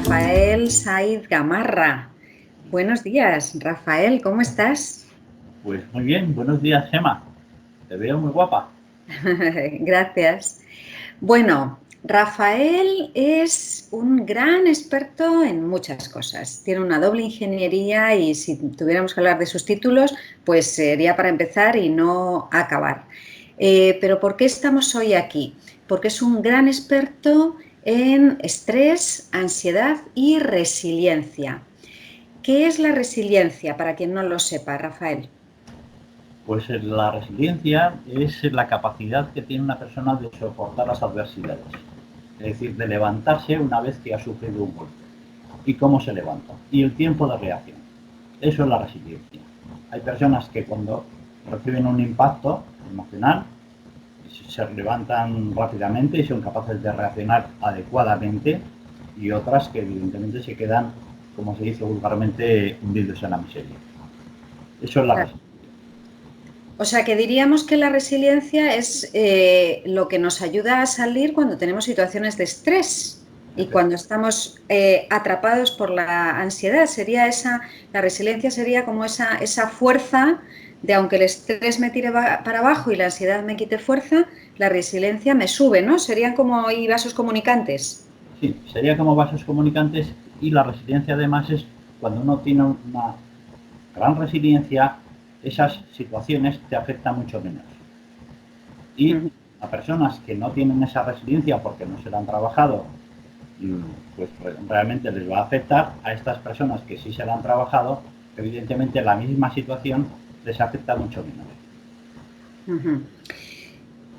Rafael Saiz Gamarra. Buenos días, Rafael, ¿cómo estás? Pues muy bien, buenos días, Gemma. Te veo muy guapa. Gracias. Bueno, Rafael es un gran experto en muchas cosas. Tiene una doble ingeniería y si tuviéramos que hablar de sus títulos, pues sería para empezar y no acabar. Pero ¿por qué estamos hoy aquí? Porque es un gran experto en estrés, ansiedad y resiliencia. ¿Qué es la resiliencia, para quien no lo sepa, Rafael? Pues la resiliencia es la capacidad que tiene una persona de soportar las adversidades. Es decir, de levantarse una vez que ha sufrido un golpe. ¿Y cómo se levanta? Y el tiempo de reacción. Eso es la resiliencia. Hay personas que cuando reciben un impacto emocional se levantan rápidamente y son capaces de reaccionar adecuadamente, y otras que evidentemente se quedan, como se dice vulgarmente, hundidos en la miseria. Eso es la Claro. resiliencia. O sea, que diríamos que la resiliencia es lo que nos ayuda a salir cuando tenemos situaciones de estrés y cuando estamos atrapados por la ansiedad. La resiliencia sería como esa fuerza de, aunque el estrés me tire para abajo y la ansiedad me quite fuerza, la resiliencia me sube, ¿no? Serían como ahí vasos comunicantes. Sí, sería como vasos comunicantes, y la resiliencia además es cuando uno tiene una gran resiliencia, esas situaciones te afectan mucho menos. Y a personas que no tienen esa resiliencia porque no se la han trabajado, pues realmente les va a afectar. A estas personas que sí se la han trabajado, evidentemente la misma situación les afecta mucho menos. Ujú.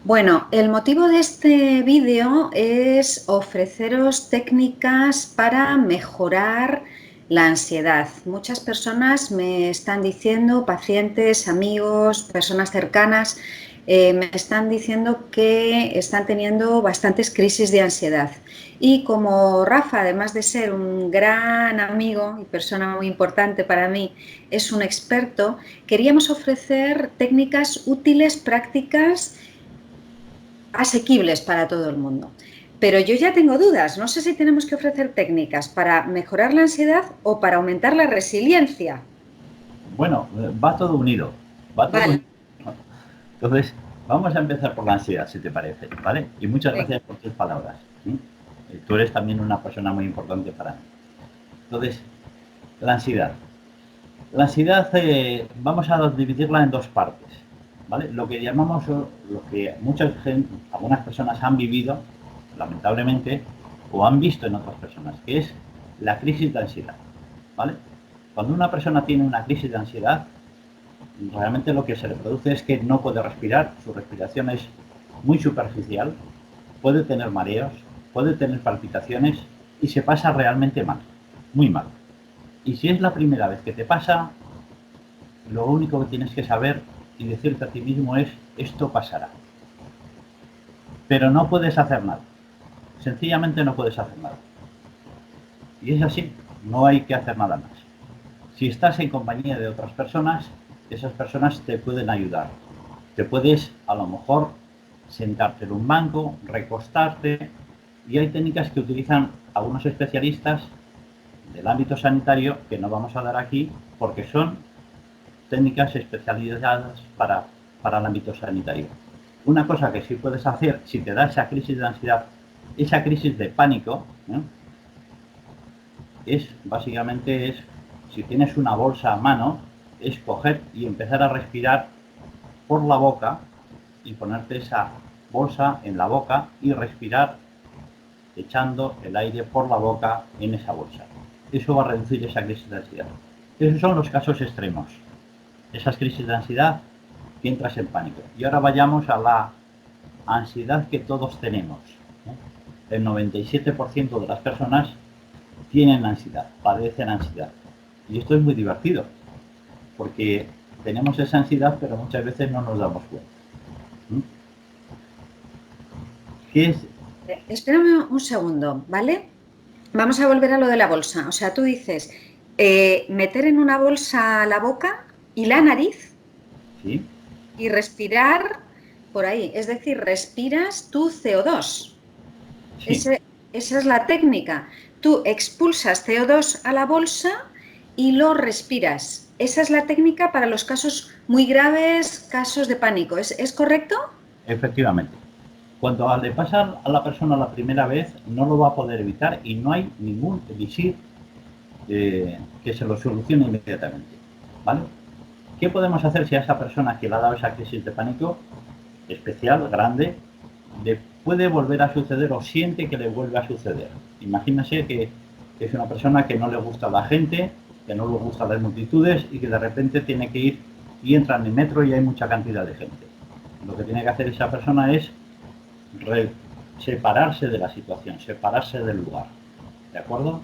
Bueno, el motivo de este vídeo es ofreceros técnicas para mejorar la ansiedad. Muchas personas me están diciendo, pacientes, amigos, personas cercanas, me están diciendo que están teniendo bastantes crisis de ansiedad. Y como Rafa, además de ser un gran amigo y persona muy importante para mí, es un experto, queríamos ofrecer técnicas útiles, prácticas, asequibles para todo el mundo. Pero yo ya tengo dudas, no sé si tenemos que ofrecer técnicas para mejorar la ansiedad o para aumentar la resiliencia. Bueno, va todo unido, va todo Vale, unido. Entonces, vamos a empezar por la ansiedad, si te parece, ¿vale? Y muchas venga. gracias por tus palabras. ¿Sí? Tú eres también una persona muy importante para mí. Entonces, la ansiedad. La ansiedad vamos a dividirla en dos partes, ¿vale? Lo que llamamos, lo que algunas personas han vivido, lamentablemente, o han visto en otras personas, que es la crisis de ansiedad, ¿vale? Cuando una persona tiene una crisis de ansiedad, realmente lo que se le produce es que no puede respirar, su respiración es muy superficial, puede tener mareos, puede tener palpitaciones y se pasa realmente mal, muy mal. Y si es la primera vez que te pasa, lo único que tienes que saber y decirte a ti mismo es: esto pasará. Pero no puedes hacer nada. Sencillamente no puedes hacer nada. Y es así, no hay que hacer nada más. Si estás en compañía de otras personas, esas personas te pueden ayudar. Te puedes, a lo mejor, sentarte en un banco, recostarte, y hay técnicas que utilizan algunos especialistas del ámbito sanitario que no vamos a dar aquí porque son técnicas especializadas para el ámbito sanitario. Una cosa que sí puedes hacer si te da esa crisis de ansiedad, esa crisis de pánico, es básicamente si tienes una bolsa a mano, es coger y empezar a respirar por la boca y ponerte esa bolsa en la boca y respirar echando el aire por la boca en esa bolsa. Eso va a reducir esa crisis de ansiedad. Esos son los casos extremos. Esas crisis de ansiedad que entras en pánico. Y ahora vayamos a la ansiedad que todos tenemos. El 97% de las personas tienen ansiedad, padecen ansiedad. Y esto es muy divertido, porque tenemos esa ansiedad, pero muchas veces no nos damos cuenta. ¿Qué es? Espérame un segundo, ¿vale? Vamos a volver a lo de la bolsa. O sea, tú dices, meter en una bolsa la boca y la nariz ¿Sí? y respirar por ahí. Es decir, respiras tu CO2. Sí. Esa es la técnica. tú expulsas CO2 a la bolsa y lo respiras. Esa es la técnica para los casos muy graves, casos de pánico. ¿Es correcto? Efectivamente. Cuando le pasa a la persona la primera vez, no lo va a poder evitar y no hay ningún elixir que se lo solucione inmediatamente. ¿Vale? ¿Qué podemos hacer si a esa persona que le ha dado esa crisis de pánico especial, grande, le puede volver a suceder o siente que le vuelve a suceder? Imagínese que es una persona que no le gusta la gente, que no le gustan las multitudes y que de repente tiene que ir y entra en el metro y hay mucha cantidad de gente. Lo que tiene que hacer esa persona es separarse de la situación, separarse del lugar. ¿De acuerdo?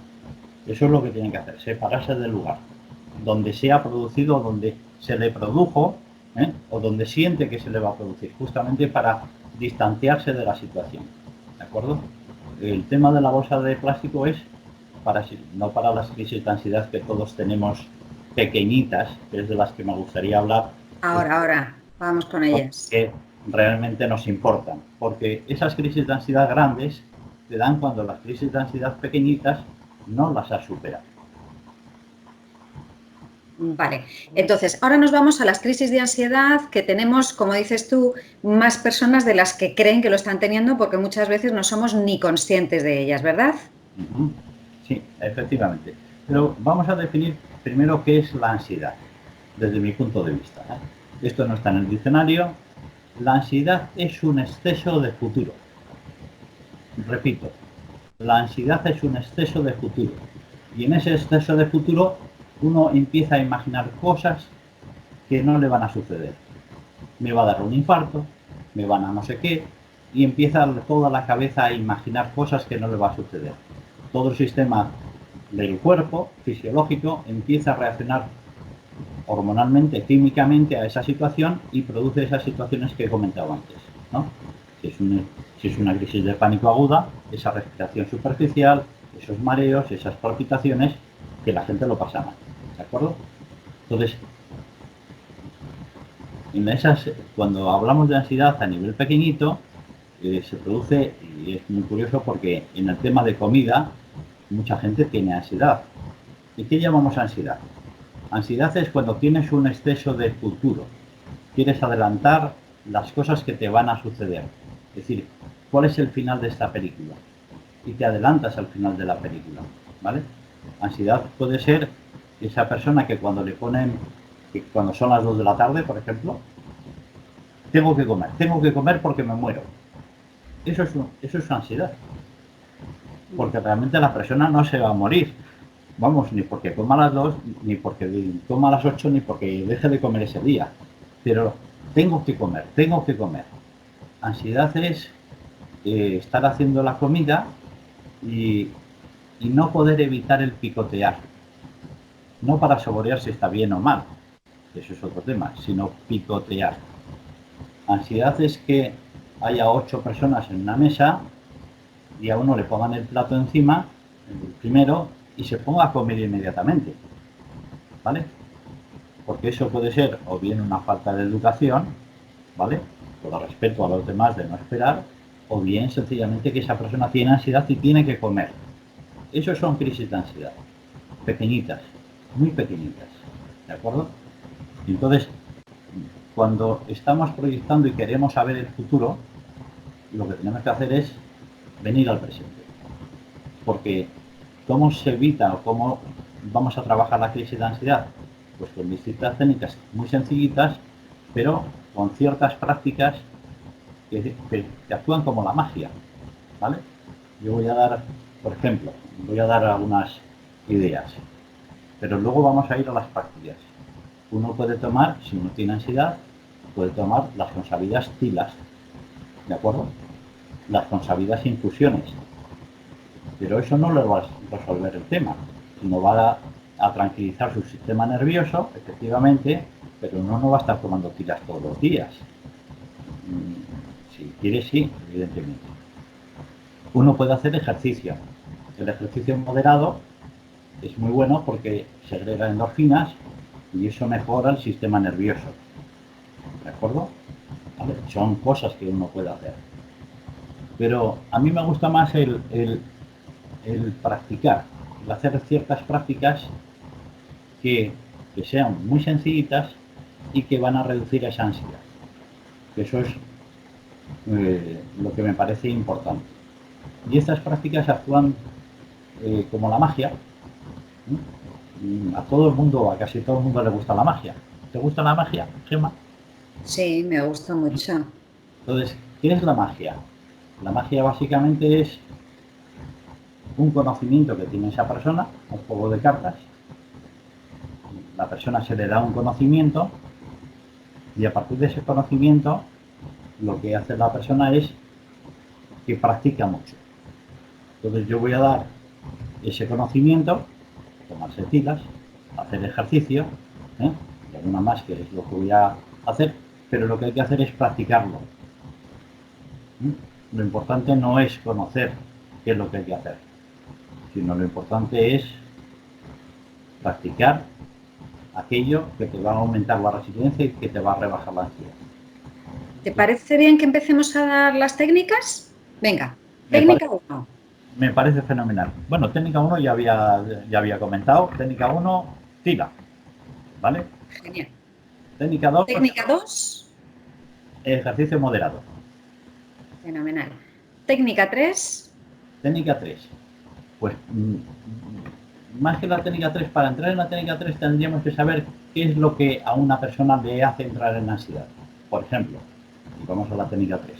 Eso es lo que tiene que hacer, separarse del lugar. Donde se ha producido, donde se le produjo, o donde siente que se le va a producir, justamente para distanciarse de la situación. ¿De acuerdo? El tema de la bolsa de plástico es no para las crisis de ansiedad que todos tenemos pequeñitas, que es de las que me gustaría hablar. Ahora, vamos con ellas. Que realmente nos importan, porque esas crisis de ansiedad grandes te dan cuando las crisis de ansiedad pequeñitas no las has superado. Vale, entonces ahora nos vamos a las crisis de ansiedad que tenemos, como dices tú, más personas de las que creen que lo están teniendo porque muchas veces no somos ni conscientes de ellas, ¿verdad? Sí, efectivamente. Pero vamos a definir primero qué es la ansiedad, desde mi punto de vista. Esto no está en el diccionario. La ansiedad es un exceso de futuro. Repito, la ansiedad es un exceso de futuro. Y en ese exceso de futuro uno empieza a imaginar cosas que no le van a suceder. Me va a dar un infarto, me van a no sé qué, y empieza toda la cabeza a imaginar cosas que no le va a suceder. Todo el sistema del cuerpo fisiológico empieza a reaccionar hormonalmente, químicamente a esa situación y produce esas situaciones que he comentado antes, ¿no? Si es una crisis de pánico aguda, esa respiración superficial, esos mareos, esas palpitaciones, que la gente lo pasa mal, ¿de acuerdo? Entonces, cuando hablamos de ansiedad a nivel pequeñito, se produce, y es muy curioso porque en el tema de comida, mucha gente tiene ansiedad. ¿Y qué llamamos ansiedad? Ansiedad es cuando tienes un exceso de futuro. Quieres adelantar las cosas que te van a suceder. Es decir, ¿cuál es el final de esta película? Y te adelantas al final de la película, ¿vale? Ansiedad puede ser esa persona que cuando le ponen, que cuando son las 2 de la tarde, por ejemplo, tengo que comer porque me muero. Eso es ansiedad. Porque realmente la persona no se va a morir. Vamos, ni porque coma a las 2, ni porque coma a las 8, ni porque deje de comer ese día. Pero tengo que comer, tengo que comer. Ansiedad es estar haciendo la comida y no poder evitar el picotear. No para saborear si está bien o mal, eso es otro tema, sino picotear. Ansiedad es que haya 8 personas en una mesa y a uno le pongan el plato encima, el primero, y se ponga a comer inmediatamente, ¿vale? Porque eso puede ser o bien una falta de educación, ¿vale? Por respeto a los demás de no esperar, o bien sencillamente que esa persona tiene ansiedad y tiene que comer. Eso son crisis de ansiedad, pequeñitas, muy pequeñitas, ¿de acuerdo? Y entonces, cuando estamos proyectando y queremos saber el futuro, lo que tenemos que hacer es venir al presente. Porque ¿cómo se evita o cómo vamos a trabajar la crisis de ansiedad? Pues con distintas técnicas muy sencillitas, pero con ciertas prácticas que actúan como la magia, ¿vale? Yo voy a dar, por ejemplo, algunas ideas, pero luego vamos a ir a las prácticas. Uno puede tomar, si uno tiene ansiedad, puede tomar las consabidas tilas, ¿de acuerdo? Las consabidas infusiones. Pero eso no le va a resolver el tema, sino va a tranquilizar su sistema nervioso, efectivamente, pero uno no va a estar tomando tiras todos los días. Si quiere, sí, evidentemente. Uno puede hacer ejercicio. El ejercicio moderado es muy bueno porque segrega endorfinas y eso mejora el sistema nervioso. ¿De acuerdo? ¿Vale? Son cosas que uno puede hacer. Pero a mí me gusta más el el practicar, el hacer ciertas prácticas que sean muy sencillitas y que van a reducir esa ansiedad. Eso es lo que me parece importante. Y estas prácticas actúan como la magia. A todo el mundo, a casi todo el mundo le gusta la magia. ¿Te gusta la magia, Gemma? Sí, me gusta mucho. Entonces, ¿qué es la magia? La magia básicamente es un conocimiento que tiene esa persona, un juego de cartas. La persona se le da un conocimiento y a partir de ese conocimiento lo que hace la persona es que practica mucho. Entonces yo voy a dar ese conocimiento, tomarse pilas, hacer ejercicio, y alguna más que es lo que voy a hacer, pero lo que hay que hacer es practicarlo. Lo importante no es conocer qué es lo que hay que hacer, sino lo importante es practicar aquello que te va a aumentar la resiliencia y que te va a rebajar la ansiedad. ¿Te parece bien que empecemos a dar las técnicas? Venga, Me técnica parece, 1. me parece fenomenal. Bueno, técnica 1 ya había comentado. Técnica 1, tira, ¿vale? Genial. Técnica 2, Técnica 2. ejercicio moderado. Fenomenal. Técnica 3. Técnica 3, pues más que la técnica 3, para entrar en la técnica 3 tendríamos que saber qué es lo que a una persona le hace entrar en ansiedad. Por ejemplo, y vamos a la técnica 3,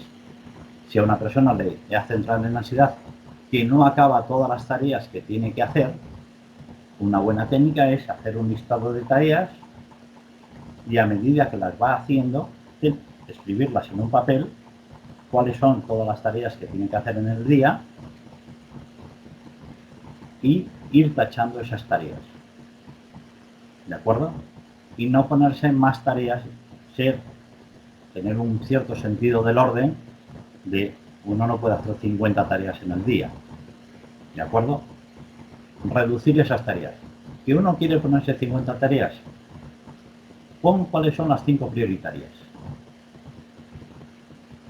si a una persona le hace entrar en ansiedad que no acaba todas las tareas que tiene que hacer, una buena técnica es hacer un listado de tareas y a medida que las va haciendo, escribirlas en un papel, cuáles son todas las tareas que tiene que hacer en el día y ir tachando esas tareas. ¿De acuerdo? Y no ponerse más tareas, tener un cierto sentido del orden, de uno no puede hacer 50 tareas en el día. ¿De acuerdo? Reducir esas tareas. Si uno quiere ponerse 50 tareas, pon cuáles son las 5 prioritarias.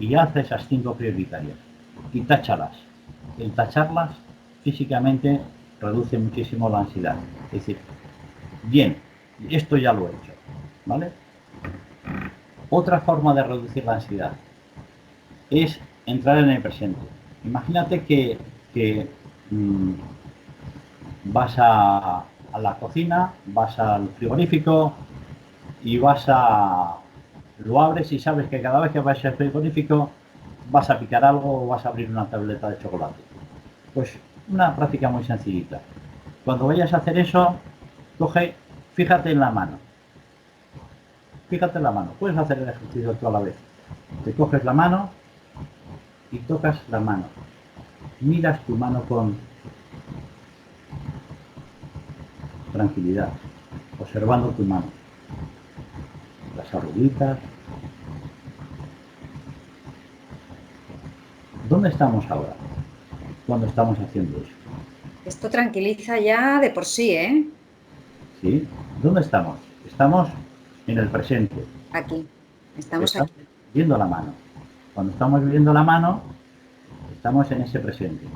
Y haz esas 5 prioritarias. Y táchalas. El tacharlas físicamente reduce muchísimo la ansiedad. Es decir, bien, esto ya lo he hecho, ¿vale? Otra forma de reducir la ansiedad es entrar en el presente. Imagínate que vas a la cocina, vas al frigorífico y lo abres y sabes que cada vez que vas al frigorífico vas a picar algo o vas a abrir una tableta de chocolate. Pues una práctica muy sencillita. Cuando vayas a hacer eso, fíjate en la mano. Fíjate en la mano. Puedes hacer el ejercicio tú a la vez. Te coges la mano y tocas la mano. Miras tu mano con tranquilidad, observando tu mano. Las arruguitas. ¿Dónde estamos ahora cuando estamos haciendo eso? Esto tranquiliza ya de por sí, ¿eh? ¿Sí? ¿Dónde estamos? Estamos en el presente. Aquí. Estamos aquí. Viendo la mano. Cuando estamos viendo la mano, estamos en ese presente.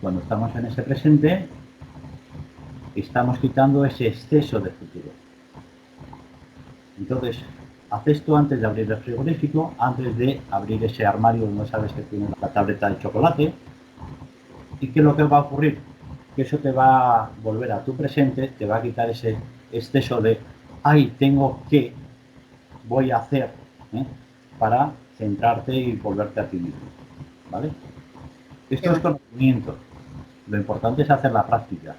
Cuando estamos en ese presente, estamos quitando ese exceso de futuro. Entonces, haz esto antes de abrir el frigorífico, antes de abrir ese armario donde sabes que tiene la tableta de chocolate. ¿Y qué es lo que va a ocurrir? Que eso te va a volver a tu presente, te va a quitar ese exceso de ay, tengo que, voy a hacer, para centrarte y volverte a ti mismo. ¿Vale? Esto es conocimiento. Lo importante es hacer la práctica.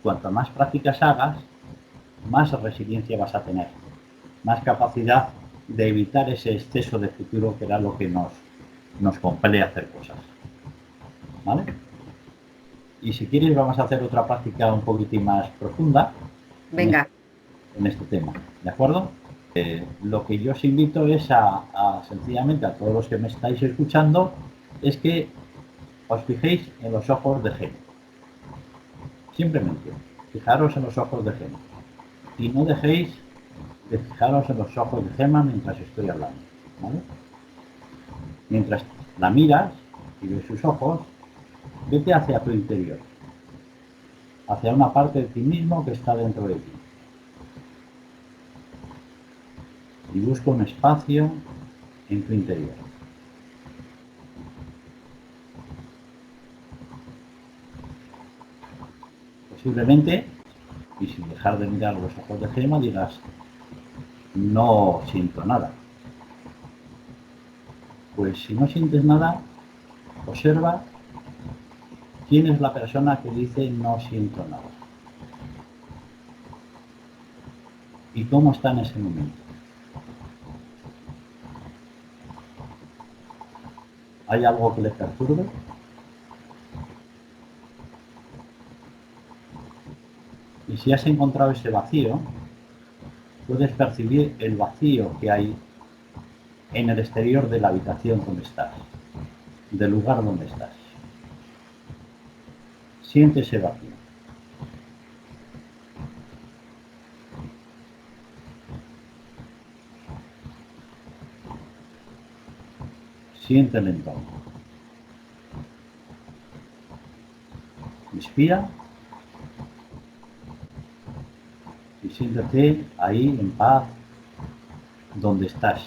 Cuanto más prácticas hagas, más resiliencia vas a tener, más capacidad de evitar ese exceso de futuro que era lo que nos compele a hacer cosas. ¿Vale? Y si quieres vamos a hacer otra práctica un poquitín más profunda. Venga. En este tema, ¿de acuerdo? Lo que yo os invito es sencillamente a todos los que me estáis escuchando, es que os fijéis en los ojos de Gemma. Simplemente, fijaros en los ojos de Gemma. Y no dejéis de fijaros en los ojos de Gemma mientras estoy hablando, ¿vale? Mientras la miras y ves sus ojos, vete hacia tu interior. hacia una parte de ti mismo que está dentro de ti. Y busca un espacio en tu interior. Posiblemente, y sin dejar de mirar los ojos de Gemma, digas, no siento nada. Pues si no sientes nada, observa quién es la persona que dice no siento nada. Y cómo está en ese momento. ¿Hay algo que le perturbe? Y si has encontrado ese vacío, puedes percibir el vacío que hay en el exterior de la habitación donde estás, del lugar donde estás. Siente ese vacío. Siente el entorno. Inspira y siéntate ahí en paz, donde estás.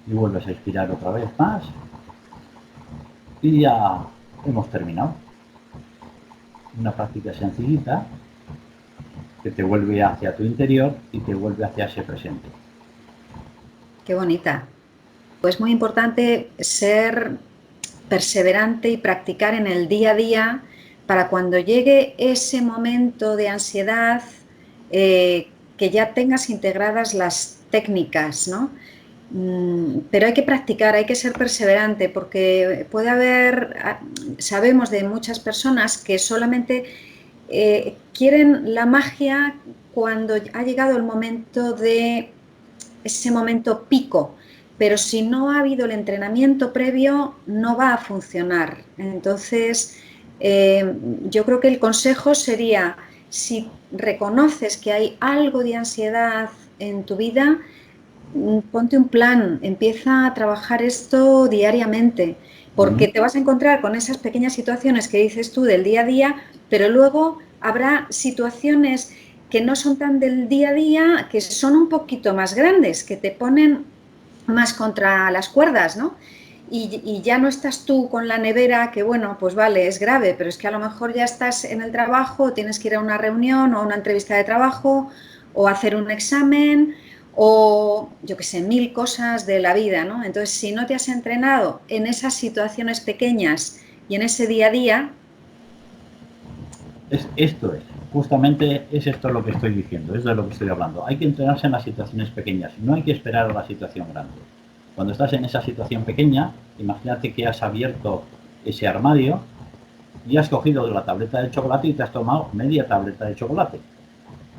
Y vuelves a expirar otra vez más. Y ya hemos terminado. Una práctica sencillita que te vuelve hacia tu interior y te vuelve hacia ese presente. Qué bonita. Pues muy importante ser perseverante y practicar en el día a día para cuando llegue ese momento de ansiedad, que ya tengas integradas las técnicas, ¿no? Pero hay que practicar, hay que ser perseverante, porque puede haber, sabemos de muchas personas que solamente quieren la magia cuando ha llegado el momento de ese momento pico, pero si no ha habido el entrenamiento previo no va a funcionar. Entonces, yo creo que el consejo sería, si reconoces que hay algo de ansiedad en tu vida, ponte un plan, empieza a trabajar esto diariamente, porque te vas a encontrar con esas pequeñas situaciones que dices tú del día a día, pero luego habrá situaciones que no son tan del día a día, que son un poquito más grandes, que te ponen más contra las cuerdas, ¿no? Y ya no estás tú con la nevera, que bueno, pues vale, es grave, pero es que a lo mejor ya estás en el trabajo, tienes que ir a una reunión o a una entrevista de trabajo o hacer un examen o yo qué sé, mil cosas de la vida, ¿no? Entonces, si no te has entrenado en esas situaciones pequeñas y en ese día a día... Esto es, justamente es esto lo que estoy diciendo, es de lo que estoy hablando. Hay que entrenarse en las situaciones pequeñas, no hay que esperar a la situación grande. Cuando estás en esa situación pequeña, imagínate que has abierto ese armario y has cogido la tableta de chocolate y te has tomado media tableta de chocolate.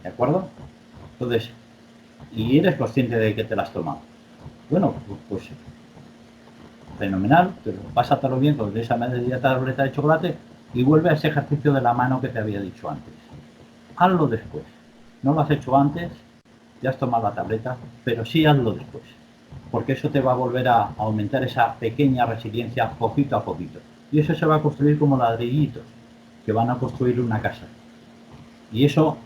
¿De acuerdo? Entonces, y eres consciente de que te la has tomado. Bueno, pues fenomenal, pero pásatelo bien con esa media tableta de chocolate y vuelve a ese ejercicio de la mano que te había dicho antes. Hazlo después. No lo has hecho antes, ya has tomado la tableta, pero sí hazlo después. Porque eso te va a volver a aumentar esa pequeña resiliencia poquito a poquito. Y eso se va a construir como ladrillitos que van a construir una casa. Y eso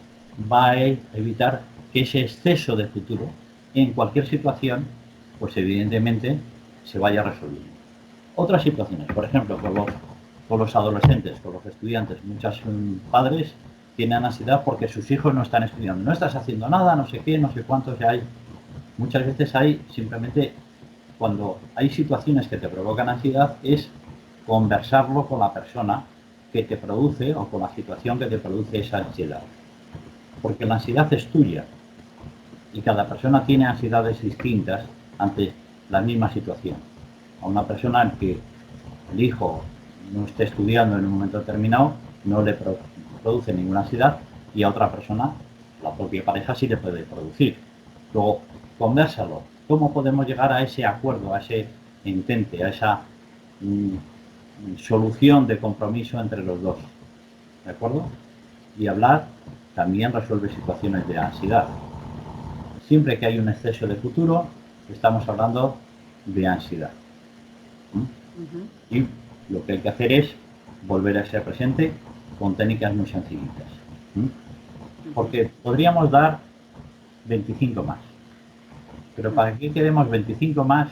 va a evitar que ese exceso de futuro en cualquier situación, pues evidentemente se vaya resolviendo. Otras situaciones, por ejemplo, con los adolescentes, con los estudiantes, muchos padres tienen ansiedad porque sus hijos no están estudiando. No estás haciendo nada, no sé qué, no sé cuántos ya hay. Muchas veces hay simplemente, cuando hay situaciones que te provocan ansiedad, es conversarlo con la persona que te produce o con la situación que te produce esa ansiedad. Porque la ansiedad es tuya y cada persona tiene ansiedades distintas ante la misma situación. A una persona en que el hijo no esté estudiando en un momento determinado no le produce ninguna ansiedad, y a otra persona, la propia pareja, sí le puede producir. Luego, convérsalo. ¿Cómo podemos llegar a ese acuerdo, a ese entente, a esa solución de compromiso entre los dos? ¿De acuerdo? Y hablar también resuelve situaciones de ansiedad. Siempre que hay un exceso de futuro, estamos hablando de ansiedad. Y lo que hay que hacer es volver a ese presente con técnicas muy sencillitas. Porque podríamos dar 25 más. Pero ¿para qué queremos 25 más?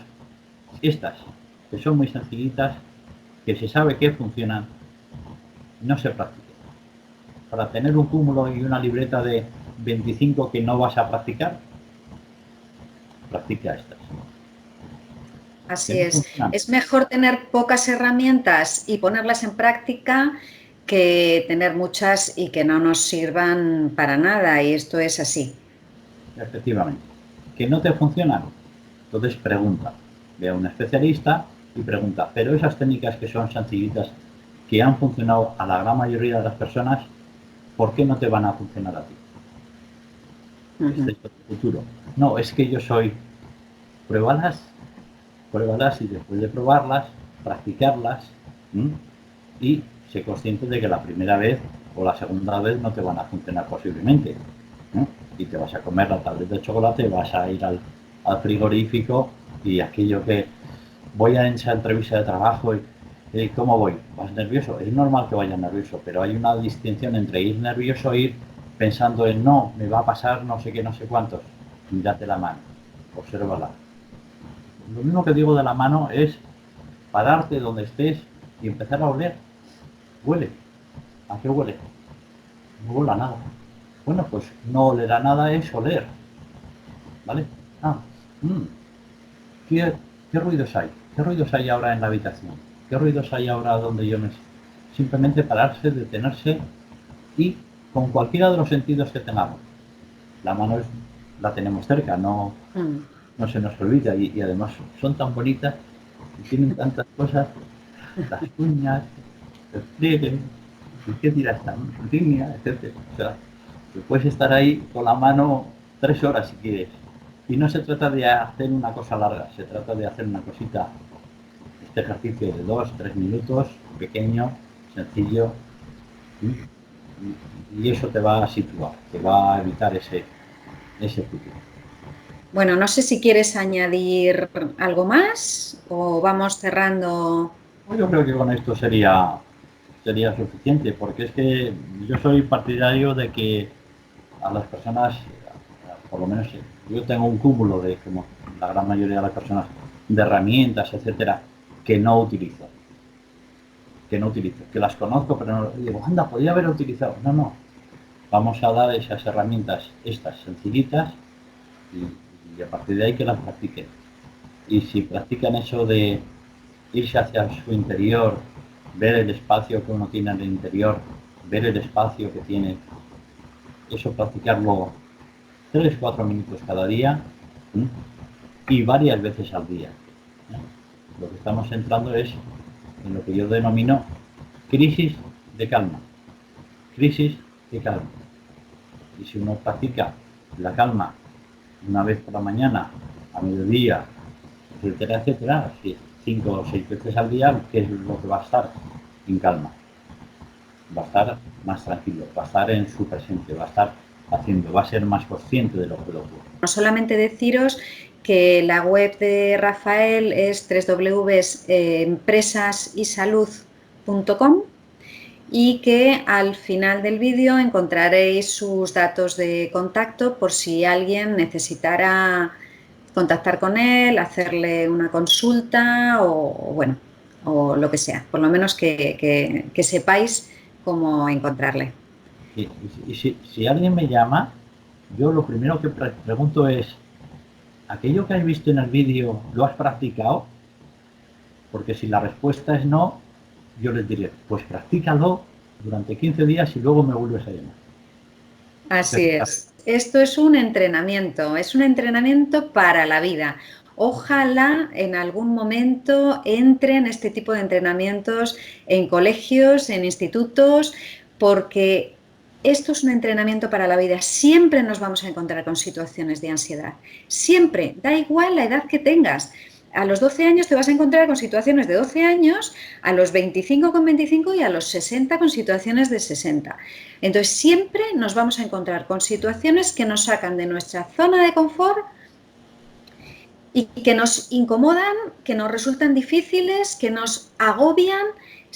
Estas, que son muy sencillitas, que se sabe que funcionan, no se practican. Para tener un cúmulo y una libreta de 25 que no vas a practicar, practica estas. Así es. Es mejor tener pocas herramientas y ponerlas en práctica que tener muchas y que no nos sirvan para nada, y esto es así. Efectivamente. ¿Que no te funcionan? Entonces pregunta. Ve a un especialista y pregunta. Pero esas técnicas que son sencillitas, que han funcionado a la gran mayoría de las personas, ¿por qué no te van a funcionar a ti? Este es el futuro. No, es que yo soy... Pruébalas y después de probarlas, practicarlas, y sé consciente de que la primera vez o la segunda vez no te van a funcionar posiblemente, y te vas a comer la tableta de chocolate, vas a ir al frigorífico y aquello que voy a esa entrevista de trabajo y ¿cómo voy? ¿Vas nervioso? Es normal que vayas nervioso, pero hay una distinción entre ir nervioso e ir pensando en no, me va a pasar no sé qué, no sé cuántos. Mírate la mano, obsérvala. Lo mismo que digo de la mano es pararte donde estés y empezar a oler. Huele. ¿A qué huele? No huele a nada. Bueno, pues no oler a nada es oler. ¿Vale? ¿Qué ruidos hay? ¿Qué ruidos hay ahora en la habitación? ¿Qué ruidos hay ahora donde yo me... Simplemente pararse, detenerse y con cualquiera de los sentidos que tengamos. La mano la tenemos cerca, no se nos olvida, y además son tan bonitas y tienen tantas cosas, las uñas, el pliegue, y qué tiras tan línea, etc. O sea, que puedes estar ahí con la mano 3 horas si quieres. Y no se trata de hacer una cosa larga, se trata de hacer una cosita, este ejercicio de 2-3 minutos, pequeño, sencillo, y eso te va a situar, te va a evitar ese futuro. Bueno, no sé si quieres añadir algo más o vamos cerrando. Pues yo creo que con esto sería suficiente, porque es que yo soy partidario de que a las personas, por lo menos yo tengo un cúmulo de, como la gran mayoría de las personas, de herramientas, etcétera, que no utilizo. Que las conozco, pero no digo, anda, podría haber utilizado. No. Vamos a dar esas herramientas, estas sencillitas, y a partir de ahí que las practiquen. Y si practican eso de irse hacia su interior, ver el espacio que uno tiene en el interior, ver el espacio que tiene, eso practicarlo 3-4 minutos cada día, y varias veces al día. Lo que estamos entrando es en lo que yo denomino crisis de calma. Crisis de calma. Y si uno practica la calma una vez por la mañana, a mediodía, etcétera, etcétera, 5 o 6 veces al día, ¿qué es lo que va a estar en calma? Va a estar más tranquilo, va a estar en su presente, va a estar haciendo, va a ser más consciente de lo que le ocurre. No solamente deciros que la web de Rafael es www.empresasysalud.com y que al final del vídeo encontraréis sus datos de contacto por si alguien necesitara contactar con él, hacerle una consulta o lo que sea. Por lo menos que sepáis cómo encontrarle. Y si alguien me llama, yo lo primero que pregunto es, ¿aquello que has visto en el vídeo lo has practicado? Porque si la respuesta es no, yo les diré, pues practícalo durante 15 días y luego me vuelves a llamar. Así es. Esto es un entrenamiento para la vida. Ojalá en algún momento entren este tipo de entrenamientos en colegios, en institutos, porque esto es un entrenamiento para la vida. Siempre nos vamos a encontrar con situaciones de ansiedad. Siempre, da igual la edad que tengas. A los 12 años te vas a encontrar con situaciones de 12 años, a los 25 con 25 y a los 60 con situaciones de 60. Entonces siempre nos vamos a encontrar con situaciones que nos sacan de nuestra zona de confort y que nos incomodan, que nos resultan difíciles, que nos agobian.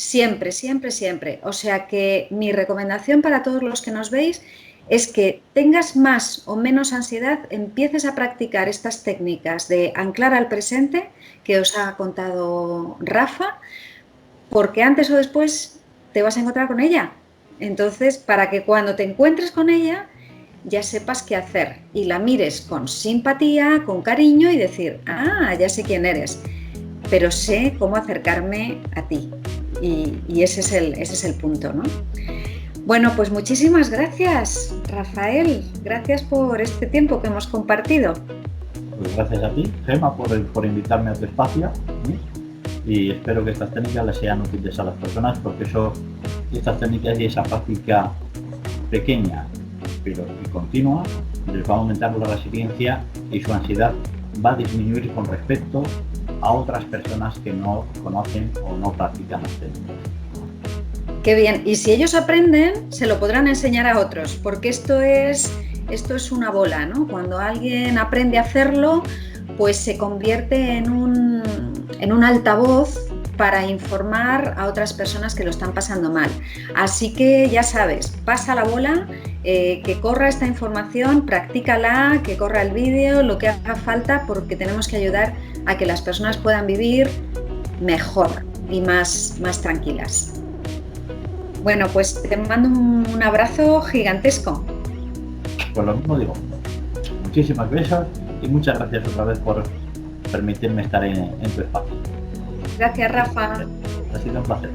Siempre, siempre, siempre. O sea que mi recomendación para todos los que nos veis es que tengas más o menos ansiedad, empieces a practicar estas técnicas de anclar al presente que os ha contado Rafa, porque antes o después te vas a encontrar con ella. Entonces, para que cuando te encuentres con ella ya sepas qué hacer y la mires con simpatía, con cariño y decir, ah, ya sé quién eres, pero sé cómo acercarme a ti. Y ese es el punto, ¿no? Bueno, pues muchísimas gracias, Rafael. Gracias por este tiempo que hemos compartido. Pues gracias a ti, Gemma, por invitarme a tu espacio, ¿eh? Y espero que estas técnicas les sean útiles a las personas, porque estas técnicas y esa práctica pequeña pero continua les va a aumentar la resiliencia y su ansiedad va a disminuir con respecto a otras personas que no conocen o no practican las técnicas. Qué bien, y si ellos aprenden, se lo podrán enseñar a otros, porque esto es una bola, ¿no? Cuando alguien aprende a hacerlo, pues se convierte en un altavoz para informar a otras personas que lo están pasando mal. Así que ya sabes, pasa la bola, que corra esta información, practícala, que corra el vídeo, lo que haga falta, porque tenemos que ayudar a que las personas puedan vivir mejor y más tranquilas. Bueno, pues te mando un abrazo gigantesco. Pues lo mismo digo. Muchísimas besos y muchas gracias otra vez por permitirme estar en tu espacio. Gracias, Rafa. Ha sido un placer.